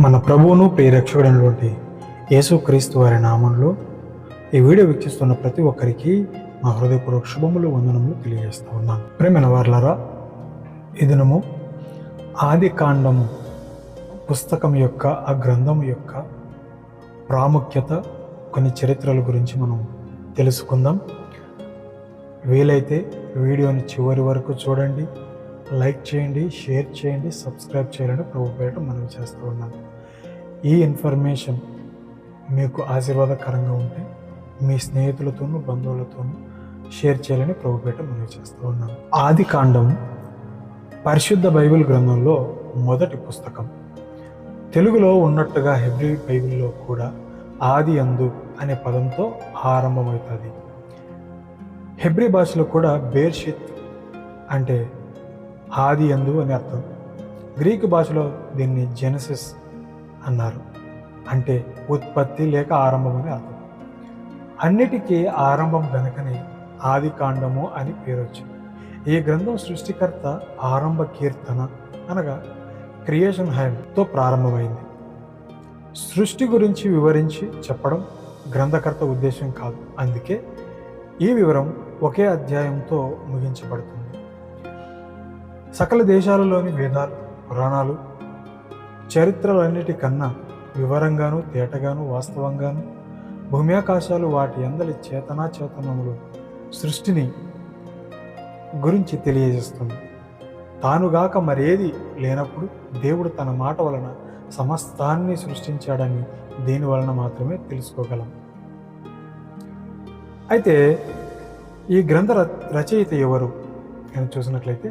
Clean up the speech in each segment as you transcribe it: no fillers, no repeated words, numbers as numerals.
మన ప్రభువును ప్రియరక్షకుడైనటువంటి యేసుక్రీస్తు వారి నామంలో ఈ వీడియో వీక్షిస్తున్న ప్రతి ఒక్కరికి మా హృదయపూర్వక శుభములు వందనములు తెలియజేస్తూ ఉన్నాను. ప్రేమైన వారలారా, ఈ దినము ఆది కాండము పుస్తకం యొక్క ఆ గ్రంథం యొక్క ప్రాముఖ్యత, కొన్ని చరిత్రల గురించి మనం తెలుసుకుందాం. వీలైతే వీడియోని చివరి వరకు చూడండి, లైక్ చేయండి, షేర్ చేయండి, సబ్స్క్రైబ్ చేయాలని ప్రభు పేరిట మనవి చేస్తూ ఉన్నాను. ఈ ఇన్ఫర్మేషన్ మీకు ఆశీర్వాదకరంగా ఉంటే మీ స్నేహితులతోనూ బంధువులతోనూ షేర్ చేయాలని ప్రభు పేరిట మనవి చేస్తూ ఉన్నాను. ఆది కాండం పరిశుద్ధ బైబిల్ గ్రంథంలో మొదటి పుస్తకం. తెలుగులో ఉన్నట్టుగా హెబ్రీ బైబిల్లో కూడా ఆది యందు అనే పదంతో ఆరంభమవుతుంది. హెబ్రీ భాషలో కూడా బేర్షిత్ అంటే ఆది యందు అని అర్థం. గ్రీకు భాషలో దీన్ని జెనసిస్ అన్నారు, అంటే ఉత్పత్తి లేక ఆరంభం అని అర్థం. అన్నిటికీ ఆరంభం గనుకనే ఆది కాండము అని పేరు వచ్చింది. ఈ గ్రంథం సృష్టికర్త ఆరంభ కీర్తన అనగా క్రియేషన్ హైమ్తో ప్రారంభమైంది. సృష్టి గురించి వివరించి చెప్పడం గ్రంథకర్త ఉద్దేశం కాదు, అందుకే ఈ వివరం ఒకే అధ్యాయంతో ముగించబడుతుంది. సకల దేశాలలోని వేదాలు, పురాణాలు, చరిత్రలన్నిటికన్నా వివరంగాను, తేటగాను, వాస్తవంగాను భూమ్యాకాశాలు వాటి అందలి చేతనాచేతనములు సృష్టిని గురించి తెలియజేస్తుంది. తానుగాక మరేది లేనప్పుడు దేవుడు తన మాట వలన సమస్తాన్ని సృష్టించాడని దీని వలన మాత్రమే తెలుసుకోగలం. అయితే ఈ గ్రంథ రచయిత ఎవరు అని చూసినట్లయితే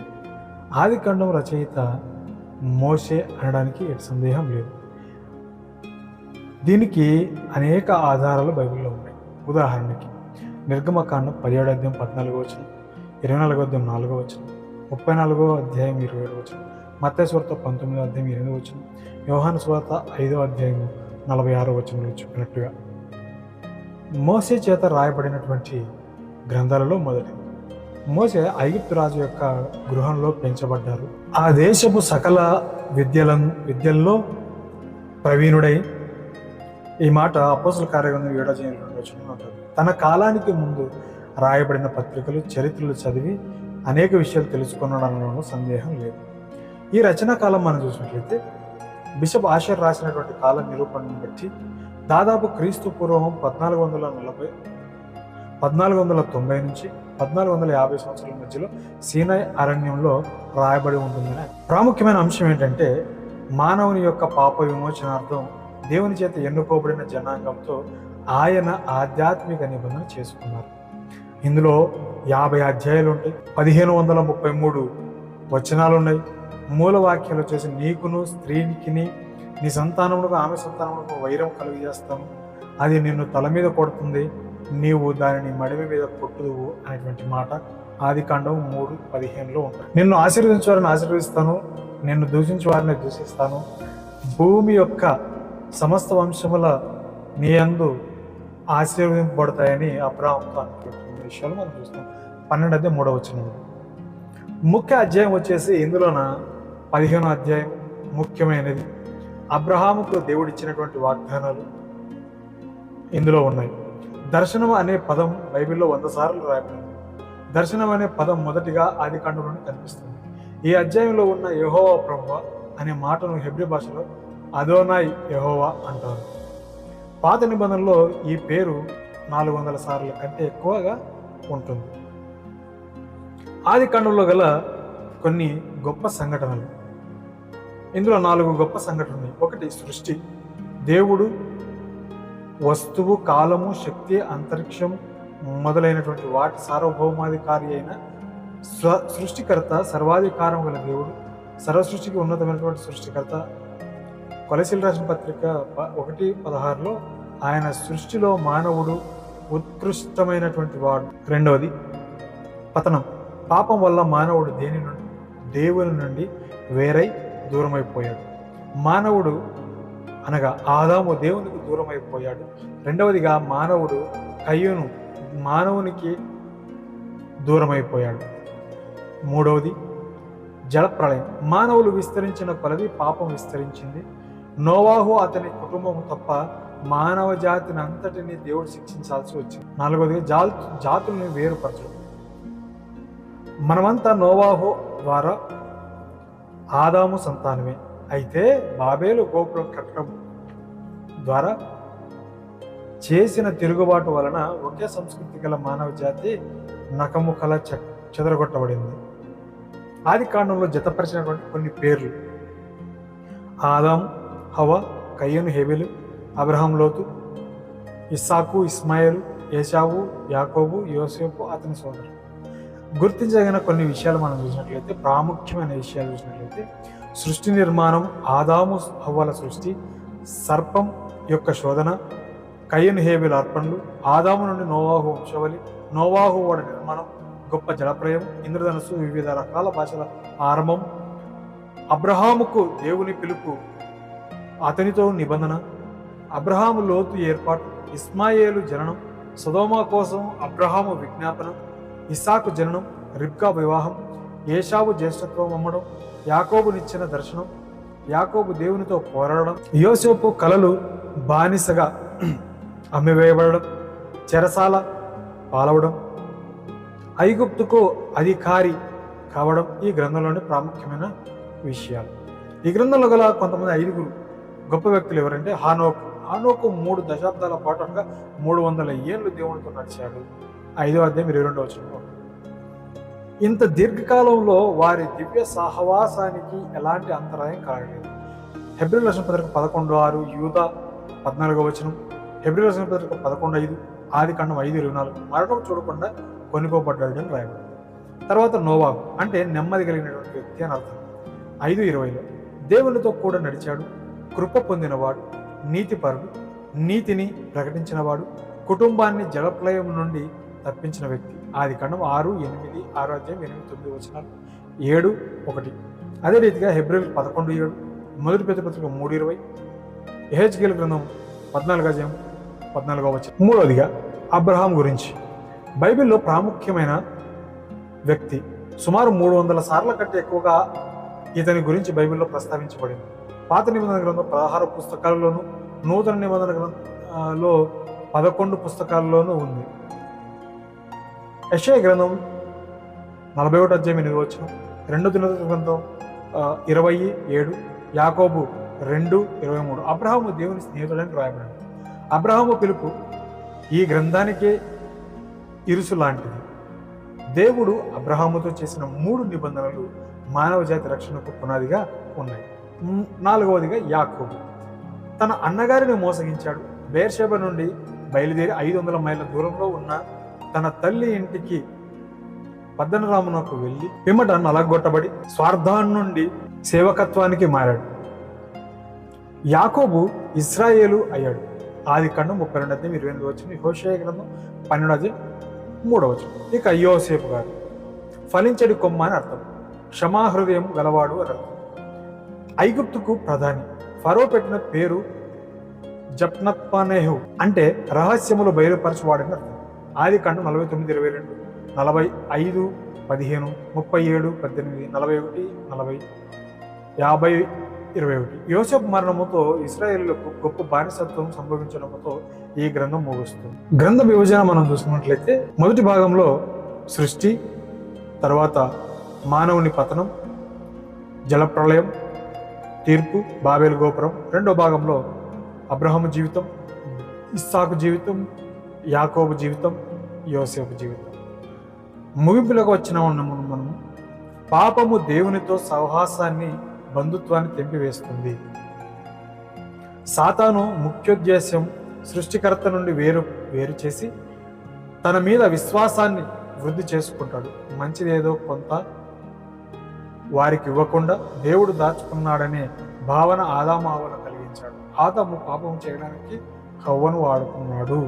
ఆది కాండం రచయిత మోషే అనడానికి ఎటు సందేహం లేదు. దీనికి అనేక ఆధారాలు బైబిల్లో ఉన్నాయి. ఉదాహరణకి నిర్గమకాండం 17వ అధ్యాయం 14వ వచనం, 24వ అధ్యాయం 4వ వచనం, 34వ అధ్యాయం 27వ వచనం, మత్తయి సువార్త 19వ అధ్యాయం 8వ వచనం, యోహాను సువార్త 5వ అధ్యాయం 46వ వచనంలో చెప్పినట్టుగా మోషే చేత రాయబడినటువంటి గ్రంథాలలో మొదటిది. మోషే ఐగుప్తు రాజు యొక్క గృహంలో పెంచబడ్డారు. ఆ దేశపు సకల విద్యల్లో ప్రవీణుడై, ఈ మాట అపోస్తలుల కార్యగ్రంథం 7వ అధ్యాయం 2వ వచనంలో ఉంటుంది. తన కాలానికి ముందు రాయబడిన పత్రికలు, చరిత్రలు చదివి అనేక విషయాలు తెలుసుకున్నాడనడంలో సందేహం లేదు. ఈ రచనా కాలం మనం చూసినట్లయితే బిషప్ ఆషర్ రాసినటువంటి కాల నిరూపణను బట్టి దాదాపు క్రీస్తు పూర్వం 1490 నుంచి 1450 సంవత్సరాల మధ్యలో సీనాయ్ అరణ్యంలో రాయబడి ఉంటుందని. ప్రాముఖ్యమైన అంశం ఏంటంటే, మానవుని యొక్క పాప విమోచనార్థం దేవుని చేత ఎన్నుకోబడిన జనాంగంతో ఆయన ఆధ్యాత్మిక నిబంధన చేసుకున్నారు. ఇందులో 50 అధ్యాయాలు ఉంటాయి, 1533 వచనాలు ఉన్నాయి. మూలవాక్యాలు వచ్చేసి నీకును స్త్రీకి నీ సంతానమునకు ఆమె సంతానమునకు వైరం కలుగజేస్తాను, అది నిన్ను తల మీద కొడుతుంది, నీవు దానిని మడిమి మీద కొట్టుదువు అనేటువంటి మాట ఆది కాండం 3:15లో ఉంటుంది. నిన్ను ఆశీర్వదించే వారిని ఆశీర్వదిస్తాను, నిన్ను దూషించే వారిని దూషిస్తాను, భూమి యొక్క సమస్త వంశముల నీ యందు ఆశీర్వదింపబడతాయని అబ్రాహాముతో అనుకుంటున్న విషయాలు మనం చూస్తాం. 12వ అధ్యాయం 3వ వచనంలో. ముఖ్య అధ్యాయం వచ్చేసి ఇందులోన 15వ అధ్యాయం ముఖ్యమైనది. అబ్రహాముకు దేవుడు ఇచ్చినటువంటి వాగ్దానాలు ఇందులో ఉన్నాయి. దర్శనం అనే పదం బైబిల్లో 100 సార్లు రాయబడింది. దర్శనం అనే పదం మొదటిగా ఆది కాండంలోనే కనిపిస్తుంది. ఈ అధ్యాయంలో ఉన్న యెహోవా ప్రభువా అనే మాటను హెబ్రీ భాషలో అదోనాయ్ యెహోవా అంటారు. పాత నిబంధనలో ఈ పేరు 400 సార్ల కంటే ఎక్కువగా ఉంటుంది. ఆది కాండంలో గల కొన్ని గొప్ప సంఘటనలు, ఇందులో 4 గొప్ప సంఘటనలు. ఒకటి సృష్టి. దేవుడు వస్తువు, కాలము, శక్తి, అంతరిక్షం మొదలైనటువంటి వాటి సార్వభౌమాధికారి అయిన సృష్టికర్త, సర్వాధికారం గల దేవుడు, సర్వసృష్టికి ఉన్నతమైనటువంటి సృష్టికర్త. కొలసీలు రాసిన పత్రిక 1:16లో ఆయన సృష్టిలో మానవుడు ఉత్కృష్టమైనటువంటి వాడు. రెండవది పతనం. పాపం వల్ల మానవుడు దేవుని నుండి వేరై దూరమైపోయాడు. మానవుడు అనగా ఆదాము దేవునికి దూరమైపోయాడు. రెండవదిగా మానవుడు కయ్యూను మానవునికి దూరమైపోయాడు. మూడవది జలప్రళయం. మానవులు విస్తరించిన కొలది పాపం విస్తరించింది. నోవాహు అతని కుటుంబం తప్ప మానవ జాతిని అంతటిని దేవుడు శిక్షించాల్సి వచ్చింది. 4వదిగా జాతుల్ని వేరుపరచడం. మనమంతా నోవాహు ద్వారా ఆదాము సంతానమే. అయితే బాబేలు గోపురం కట్టడం ద్వారా చేసిన తిరుగుబాటు వలన ఒకే సంస్కృతి గల మానవ జాతి నకముకల చెదరగొట్టబడింది. ఆది కాండంలో జతపరిచినటువంటి కొన్ని పేర్లు: ఆదాము, హవ్వ, కయ్యను, హేబెలు, అబ్రహాం, లోతు, ఇస్సాకు, ఇస్మాయిలు, ఏశావు, యాకోబు, యోసేపు, అతని సోదరులు. గుర్తించదగిన కొన్ని విషయాలు మనం చూసినట్లయితే, ప్రాముఖ్యమైన విషయాలు చూసినట్లయితే, సృష్టి నిర్మాణం, ఆదాము హవ్వల సృష్టి, సర్పం యొక్క శోధన, కయ్యను హేబెలు అర్పణలు, ఆదాము నుండి నోవాహు వంశావళి, నోవాహు ఓడ నిర్మాణం, గొప్ప జలప్రయం, ఇంద్రధనుస్సు, వివిధ రకాల భాషల ఆరంభం, అబ్రహాముకు దేవుని పిలుపు, అతనితో నిబంధన, అబ్రహాము లోతు ఏర్పాటు, ఇస్మాయేలు జననం, సొదొమ కోసం అబ్రహాము విజ్ఞాపన, ఇస్సాకు జననం, రిబ్కా వివాహం, ఏశావు జ్యేష్ఠత్వం అమ్మడం, యాకోబునిచ్చిన దర్శనం, యాకోబు దేవునితో పోరాడడం, యోసేపు కలలు బానిసగా అమ్మివేయబడడం, చెరసాల పాలవడం, ఐగుప్తుకు అధికారి కావడం ఈ గ్రంథంలోని ప్రాముఖ్యమైన విషయాలు. ఈ గ్రంథంలో గల కొంతమంది 5 గొప్ప వ్యక్తులు ఎవరంటే, హానోకు 3 దశాబ్దాల పాటు అనగా 300 ఏళ్ళు దేవునితో నడిచాడు. 5వ అధ్యాయం 22వ వచనంలో. ఇంత దీర్ఘకాలంలో వారి దివ్య సహవాసానికి ఎలాంటి అంతరాయం కలగలేదు. హెబ్రీయుల రాసిన పత్రిక 11:6, యూదా 14వ వచనం, హెబ్రీయుల రాసిన పత్రిక 11:5, ఆదికాండం 5:24 మరణం చూడకుండా కొనుకోబడ్డాడు అని రాయబడింది. తర్వాత నోవాహు అంటే నెమ్మది కలిగినటువంటి వ్యక్తి అని అర్థం. 5:20లో దేవునితో కూడా నడిచాడు, కృప పొందినవాడు, నీతిపరుడు, నీతిని ప్రకటించినవాడు, కుటుంబాన్ని జలప్రలయం నుండి తప్పించిన వ్యక్తి. ఆదికాండం 6:8, 6వ అధ్యాయం 8-9 వచనాలు, 7:1. అదే రీతిగా హెబ్రీయులు 11:7, మొదటి పేతురు పత్రిక 3:20, యెహెజ్కేలు గ్రంథం 14వ అధ్యాయం 14వ వచనం. 3వదిగా అబ్రహాం గురించి. బైబిల్లో ప్రాముఖ్యమైన వ్యక్తి. సుమారు 300 సార్ల కంటే ఎక్కువగా ఇతని గురించి బైబిల్లో ప్రస్తావించబడింది. పాత నిబంధన గ్రంథం 16 పుస్తకాలలోను, నూతన నిబంధన గ్రంథంలో 11 పుస్తకాల్లోనూ ఉంది. యెషయా గ్రంథం 41వ అధ్యాయం 8వ వచనం, 2 దినవృత్తాంత గ్రంథం 20:7, యాకోబు 2:23. అబ్రహాము దేవుని స్నేహితుడని రాయబడింది. అబ్రహాము పిలుపు ఈ గ్రంథానికే ఇరుసు లాంటిది. దేవుడు అబ్రహాముతో చేసిన 3 నిబంధనలు మానవ జాతి రక్షణకు పునాదిగా ఉన్నాయి. 4వదిగా యాకోబు తన అన్నగారిని మోసగించాడు. బెయేర్షెబ నుండి బయలుదేరి 500 మైళ్ళ దూరంలో ఉన్న తన తల్లి ఇంటికి పద్దనరామునకు వెళ్ళి పిమ్మట నలగొట్టబడి స్వార్థాన్ని నుండి సేవకత్వానికి మారాడు. యాకోబు ఇశ్రాయేలు అయ్యాడు. ఆదికాండం 32:28 వచనం, హోషేయ గ్రంథం 12:3 వచనం. ఇక యోసేపు గారు ఫలించడి కొమ్మ అని అర్థం, క్షమాహృదయం గలవాడు అని అర్థం. ఐగుప్తుకు ప్రధాని. ఫరో పెట్టిన పేరు జప్నత్పనేహు అంటే రహస్యములు బయలుపరచువాడని అర్థం. ఆదికాండం 49:22, 45:15, 37:18, 41, 40, 50:21. యోసేపు మరణముతో ఇశ్రాయేలులకు గొప్ప బానిసత్వం సంభవించడంతో ఈ గ్రంథం ముగుస్తుంది. గ్రంథ విభజన మనం చూసుకున్నట్లయితే, మొదటి భాగంలో సృష్టి, తర్వాత మానవుని పతనం, జలప్రళయం, తీర్పు, బాబేలు గోపురం. రెండో భాగంలో అబ్రహాము జీవితం, ఇస్సాకు జీవితం, యాకోబు జీవితం, యోసేపు జీవితం. ముగింపులకు వచ్చిన మనం పాపము దేవునితో సహవాసాన్ని, బంధుత్వాన్ని తెంపివేస్తుంది. సాతాను ముఖ్యోద్దేశం సృష్టికర్త నుండి వేరు చేసి తన మీద విశ్వాసాన్ని వృద్ధి చేసుకుంటాడు. మంచిదేదో కొంత వారికి ఇవ్వకుండా దేవుడు దాచుకున్నాడనే భావన ఆదాము హవ్వను కలిగించాడు. ఆదాము పాపం చేయడానికి హవ్వను వాడుకున్నాడు.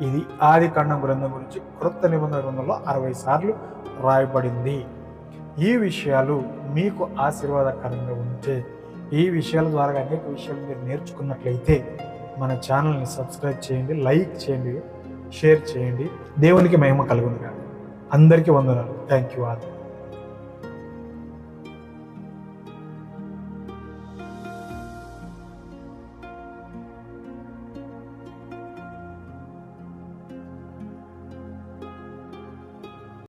ఇది ఆదికాండం గ్రంథం గురించి క్రొత్త నిబంధన గ్రంథంలో 60 సార్లు రాయబడింది. ఈ విషయాలు మీకు ఆశీర్వాదకరంగా ఉంటే, ఈ విషయాల ద్వారా అనేక విషయాలు మీరు నేర్చుకున్నట్లయితే మన ఛానల్ని సబ్స్క్రైబ్ చేయండి, లైక్ చేయండి, షేర్ చేయండి. దేవునికి మహిమ కలుగును గాక. అందరికీ వందనాలు. Thank you all.